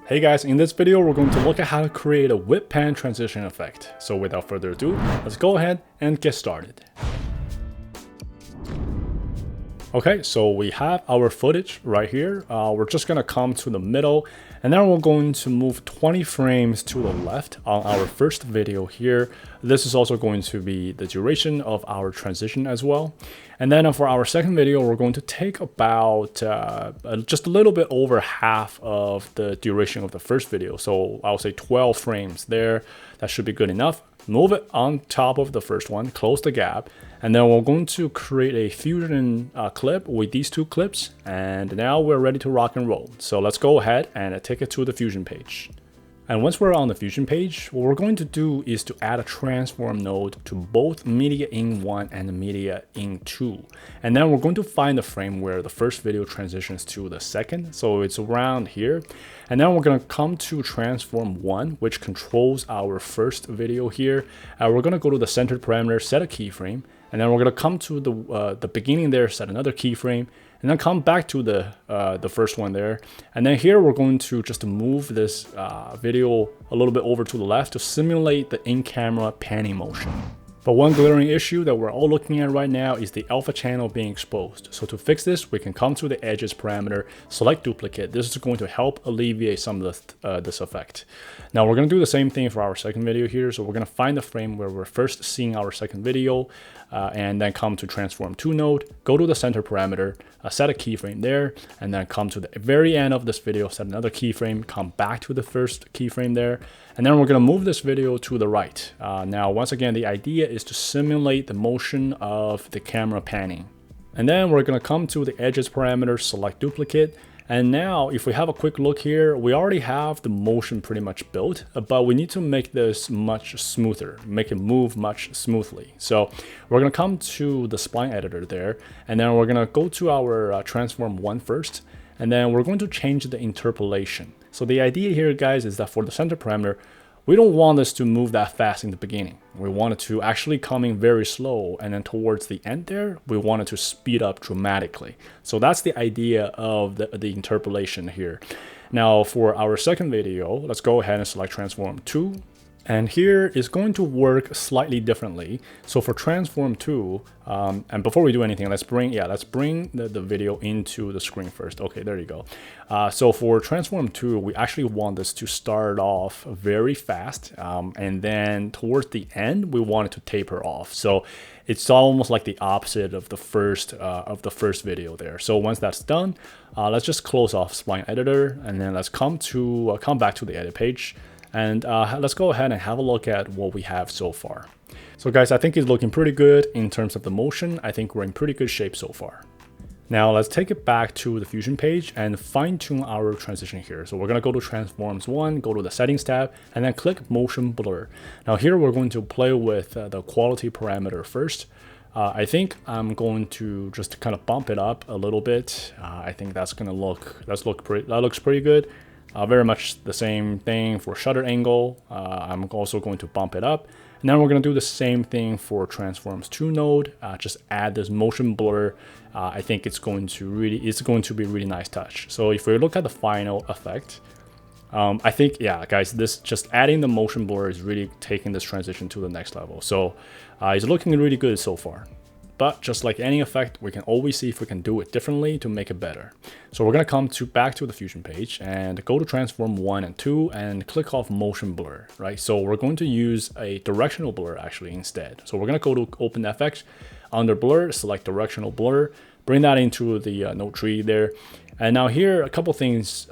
Hey guys, in this video we're going to look at how to create a whip pan transition effect. So without further ado, let's go ahead and get started. Okay, so we have our footage right here. We're just gonna come to the middle and then we're going to move 20 frames to the left on our first video here. This is also going to be the duration of our transition as well. And then for our second video, we're going to take about just a little bit over half of the duration of the first video. So I'll say 12 frames there. That should be good enough. Move it on top of the first one, close the gap, and then we're going to create a fusion clip with these two clips, and now we're ready to rock and roll. So let's go ahead and take it to the fusion page. And once we're on the fusion page, what we're going to do is to add a transform node to both media in 1 and the media in 2. And then we're going to find the frame where the first video transitions to the second. So it's around here. And then we're going to come to transform 1, which controls our first video here. We're going to go to the centered parameter, set a keyframe. And then we're going to come to the beginning there, set another keyframe. And then come back to the first one there. And then here we're going to just move this video a little bit over to the left to simulate the in-camera panning motion. But one glaring issue that we're all looking at right now is the alpha channel being exposed. So to fix this, we can come to the edges parameter, select duplicate. This is going to help alleviate some of this effect. Now we're going to do the same thing for our second video here. So we're going to find the frame where we're first seeing our second video, and then come to transform 2 node, go to the center parameter, set a keyframe there, and then come to the very end of this video, set another keyframe, come back to the first keyframe there, and then we're going to move this video to the right. Now, once again, the idea is to simulate the motion of the camera panning. And then we're going to come to the edges parameter, select duplicate. And now if we have a quick look here, we already have the motion pretty much built, but we need to make this much smoother, make it move much smoothly. So we're going to come to the spline editor there, and then we're going to go to our transform 1 first, and then we're going to change the interpolation. So the idea here, guys, is that for the center parameter, we don't want this to move that fast in the beginning. We want it to actually come in very slow, and then towards the end there, we want it to speed up dramatically. So that's the idea of the interpolation here. Now for our second video, let's go ahead and select transform 2. And here is going to work slightly differently. So for transform 2, and before we do anything, let's bring the video into the screen first. Okay, there you go. So for transform 2, we actually want this to start off very fast, and then towards the end, we want it to taper off. So it's almost like the opposite of the first video there. So once that's done, let's just close off spline editor, and then let's come back to the edit page. And let's go ahead and have a look at what we have so far. So guys, I think it's looking pretty good in terms of the motion. I think we're in pretty good shape so far. Now let's take it back to the fusion page and fine tune our transition here. So we're going to go to transforms 1, go to the settings tab, and then click motion blur. Now here we're going to play with the quality parameter first. I think I'm going to just kind of bump it up a little bit. I think that looks pretty good. Very much the same thing for shutter angle. I'm also going to bump it up. And then we're going to do the same thing for transforms 2 node. Just add this motion blur. I think it's going to be really nice touch. So if we look at the final effect, I think, yeah, guys, this just adding the motion blur is really taking this transition to the next level. So it's looking really good so far. But just like any effect, we can always see if we can do it differently to make it better. So we're going to come back to the fusion page and go to transform 1 and 2 and click off motion blur, right? So we're going to use a directional blur actually instead. So we're going to go to OpenFX, under blur, select directional blur, bring that into the node tree there. And now here, a couple things.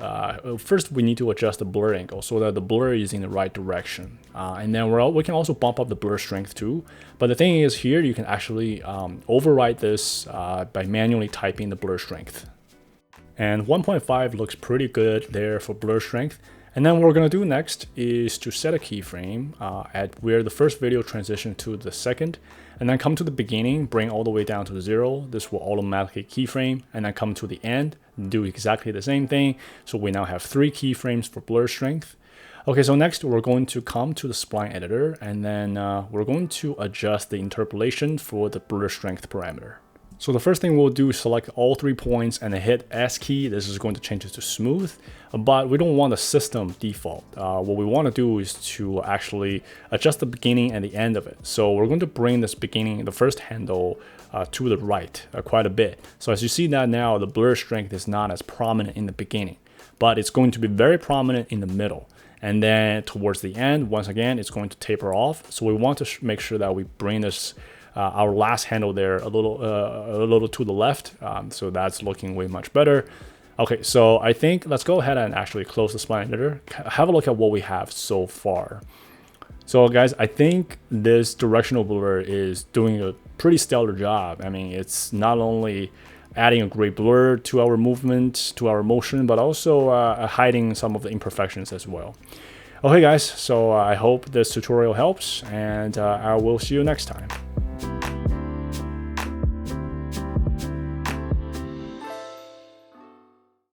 First, we need to adjust the blur angle so that the blur is in the right direction. And then we can also bump up the blur strength too. But the thing is here, you can actually override this by manually typing the blur strength. And 1.5 looks pretty good there for blur strength. And then what we're going to do next is to set a keyframe at where the first video transitioned to the second, and then come to the beginning, bring all the way down to 0. This will automatically keyframe, and then come to the end, do exactly the same thing. So we now have 3 keyframes for blur strength. Okay, so next we're going to come to the spline editor, and then we're going to adjust the interpolation for the blur strength parameter. So the first thing we'll do is select all 3 points and then hit S key. This is going to change it to smooth, but we don't want the system default. What we want to do is to actually adjust the beginning and the end of it. So we're going to bring this beginning, the first handle, to the right quite a bit. So as you see that now, the blur strength is not as prominent in the beginning, but it's going to be very prominent in the middle. And then towards the end, once again, it's going to taper off. So we want to make sure that we bring this our last handle there a little to the left, so that's looking way much better. Okay, so I think let's go ahead and actually close the spline editor, have a look at what we have so far. So guys, I think this directional blur is doing a pretty stellar job. I mean, it's not only adding a great blur to our movement, to our motion, but also hiding some of the imperfections as well. Okay guys, so I hope this tutorial helps, and I will see you next time.